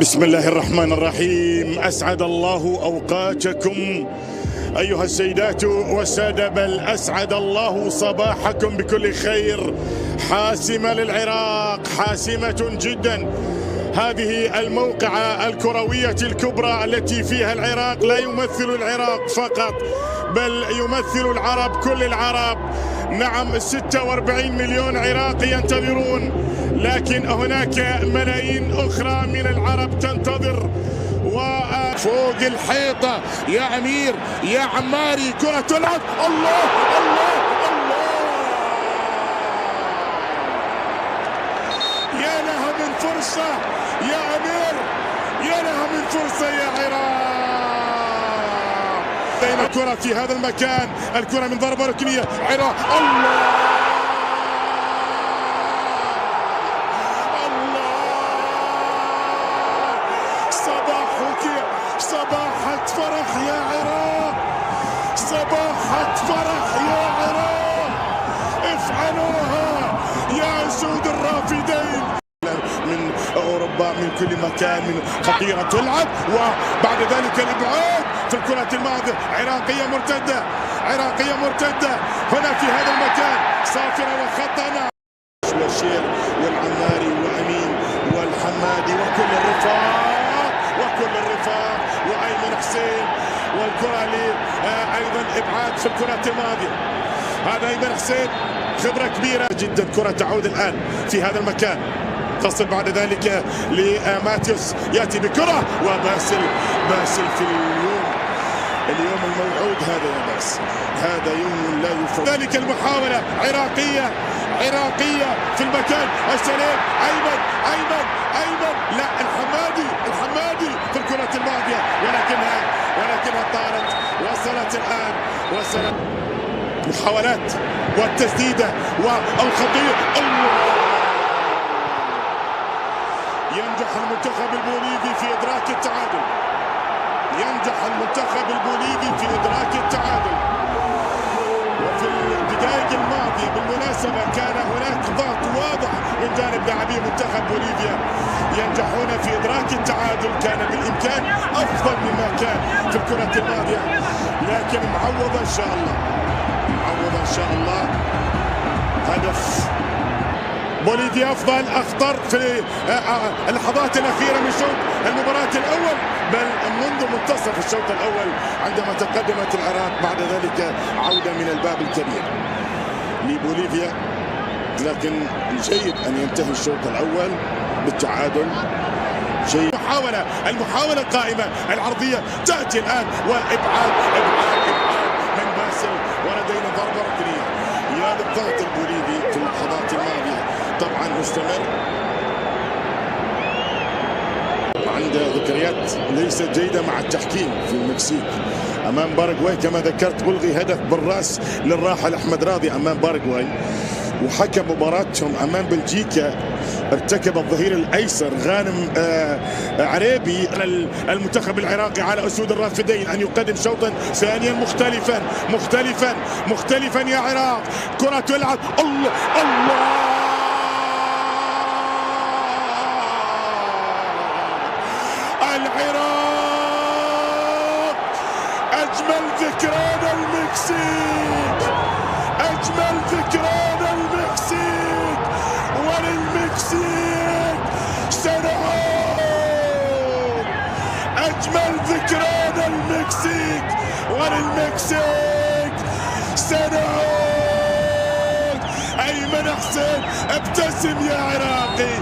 بسم الله الرحمن الرحيم. أسعد الله أوقاتكم أيها السيدات والسادة، بل أسعد الله صباحكم بكل خير. حاسمة للعراق، حاسمة جدا. هذه الموقعة الكروية الكبرى التي فيها العراق لا يمثل العراق فقط، بل يمثل العرب، كل العرب. نعم، 46 مليون عراقي ينتظرون، لكن هناك ملايين أخرى من العرب تنتظر. فوق الحيطة يا أمير يا عماري، كرة تلعب. الله الله الله، يا لها من فرصة يا أمير، يا لها من فرصة يا عراق. بين الكرة في هذا المكان، الكرة من ضربة ركنية عراق. الله صباحة فرح يا عراق، صباحة فرح يا عراق. افعلوها يا أسود الرافدين من أوروبا، من كل مكان، من خطيرة تلعب، وبعد ذلك الإبعاد في الكرة الماضية. عراقية مرتدة، عراقية مرتدة هنا في هذا المكان، صافرة وخطأ. والشير والعماري وأمين والحمادي وكل الرفاق وأيمن حسين، والكرة أيضا إبعاد في الكرة الماضية. هذا أيمن حسين خبرة كبيرة جدا. كرة تعود الآن في هذا المكان، تصل بعد ذلك لماتيوس، يأتي بكرة وباسل في اليوم الموعود هذا يا باس، هذا يوم لا يفوت. ذلك المحاولة عراقية في المكان السليم. أيمن لا، الحمادي في الكرة الماضية، ولكنها طارت. وصلت الآن، محاولات والتسديدة والخطير. ينجح المنتخب البوليفي في إدراك التعادل، وفي الدقائق الماضية بالمناسبة كان هناك ضغط واضح من جانب لاعبي منتخب بوليفيا، ينجحون في إدراك التعادل. كان بالإمكان أفضل مما كان في الكرة الماضية، لكن معوضة إن شاء الله. هدف بوليفيا أفضل، أخطر في اللحظات الأخيرة من شوط المباراة الأول، بل منذ منتصف الشوط الأول عندما تقدمت العراق. بعد ذلك عودة من الباب الكبير لبوليفيا، لكن جيد أن ينتهي الشوط الأول بالتعادل. المحاولة القائمة العرضية تأتي الآن، وإبعاد من باسل، ولدينا ضربة ركنية. يا للضغط البوليفي في اللحظات الماضية، طبعا مستمر. عنده ذكريات ليست جيدة مع التحكيم في المكسيك أمام باراغواي، كما ذكرت بلغي هدف بالرأس للراحل أحمد راضي أمام باراغواي، وحكم مباراتهم أمام بلجيكا ارتكب الظهير الأيسر غانم عريبي المنتخب العراقي على أسود الرافدين أن يقدم شوطا ثانيا مختلفا يا عراق. كرة تلعب. الله العراق، أجمل ذكران المكسيك، وللمكسيك سنعود. أجمل ذكران المكسيك وللمكسيك سنعود. أيمن حسين، ابتسم يا عراقي،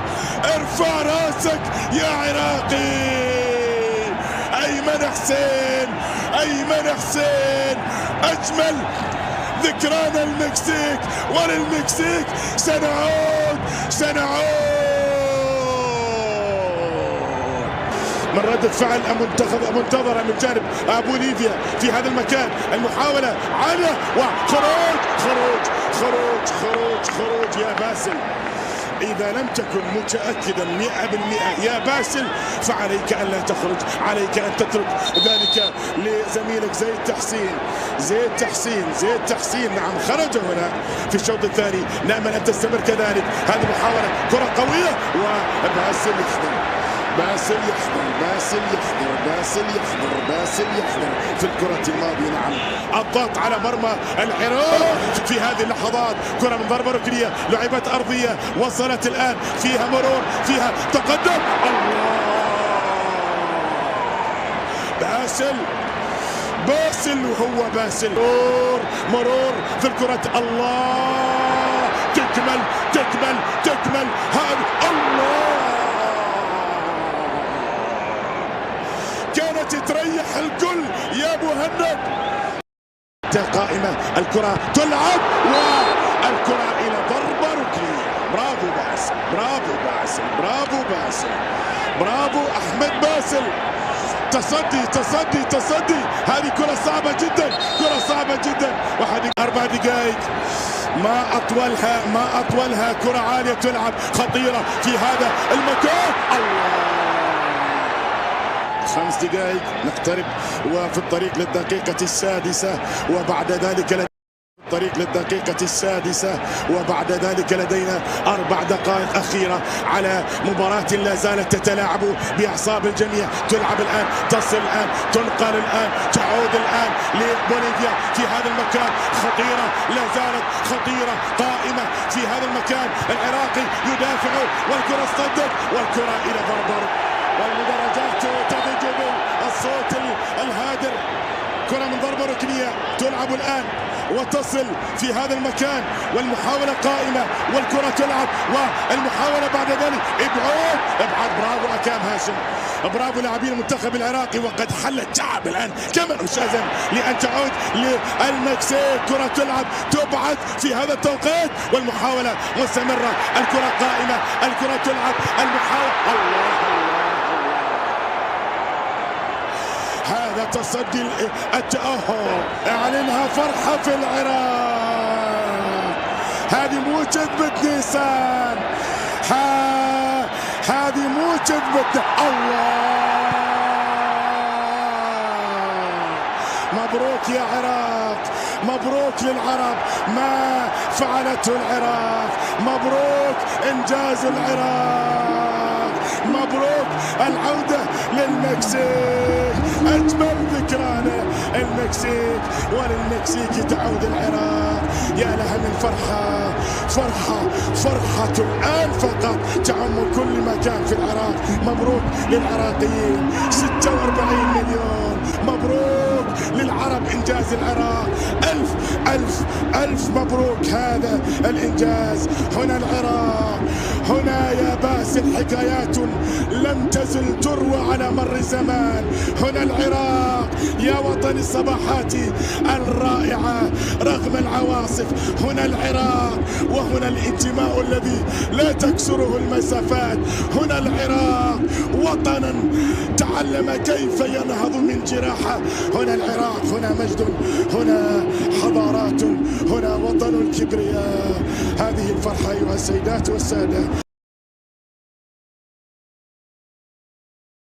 ارفع راسك يا عراقي. أيمن حسين، أجمل ذكران المكسيك وللمكسيك سنعود. من ردة فعل منتظرة من جانب بوليفيا في هذا المكان. المحاولة على خروج يا باسل. إذا لم تكن متأكدا 100% يا باسل فعليك أن لا تخرج، عليك أن تترك ذلك لزميلك زيد تحسين. نعم، خرج هنا في الشوط الثاني، نأمل أن تستمر كذلك. هذه محاولة، كرة قوية، وباسل يخدم باسل يحضر، باسل يحضر، باسل يحضر، باسل يحضر في الكرة الماضية. نعم، الضغط على مرمى العراق في هذه اللحظات. كرة من ضربة ركنية، لعبت أرضية، وصلت الآن، فيها مرور، فيها تقدم. الله، باسل وهو باسل، مرور في الكرة. الله، تكمل هذا. الله، كانت تريح الكل يا مهند. قائمة، الكرة تلعب والكرة إلى ضربة ركنية. برافو باسل، برافو باسل، برافو باسل، برافو أحمد باسل. تصدي. هذه كرة صعبة جدا، كرة صعبة جدا. 4 دقائق ما أطولها. كرة عالية تلعب، خطيرة في هذا المكان. الله، 5 دقائق نقترب وفي الطريق للدقيقة السادسة، وبعد ذلك وبعد ذلك لدينا 4 دقائق أخيرة على مباراة لا زالت تتلاعب بأعصاب الجميع. تلعب الآن، تصل الآن، تنقل الآن، تعود الآن لبوليفيا في هذا المكان. خطيرة، لا زالت خطيرة، قائمة في هذا المكان. العراقي يدافع والكرة اصطدت والكرة إلى ضربة، والمدرجات تضج بالصوت الهادر. كرة من ضربة ركنية تلعب الآن وتصل في هذا المكان، والمحاولة قائمة، والكرة تلعب، والمحاولة بعد ذلك ابعاد. برافو أكام هاشم، برافو لاعبين المنتخب العراقي. وقد حل التعب الآن كما شازن لأن تعود للمكسيك. كرة تلعب، تبعد في هذا التوقيت، والمحاولة مستمرة. الكرة قائمة، الكرة تلعب، المحاولة. الله، هذا تصدي التأهل. اعلنها فرحة في العراق. هذه مو كذبة نيسان، هذه مو كذبة. الله، مبروك يا عراق، مبروك للعرب ما فعلته العراق. مبروك إنجاز العراق، مبروك العودة للمكسيك. أجمل ذكرانا المكسيك، وللمكسيك تعود العراق. يا لها من فرحة الآن فقط تعم كل مكان في العراق. مبروك للعراقيين، 46 مليون. مبروك للعرب إنجاز العراق. ألف مبروك هذا الإنجاز. هنا العراق، هنا يا باسل حكايات لم تزل تروى على مر الزمان. هنا العراق يا وطن الصباحات الرائعة رغم العواصف. هنا العراق، وهنا الانتماء الذي لا تكسره المسافات. هنا العراق، وطنا تعلم كيف ينهض من جراحة. هنا العراق، هنا مجد، هنا حضارات، هنا وطن الكبرياء. هذه الفرحة أيها السيدات والسادة.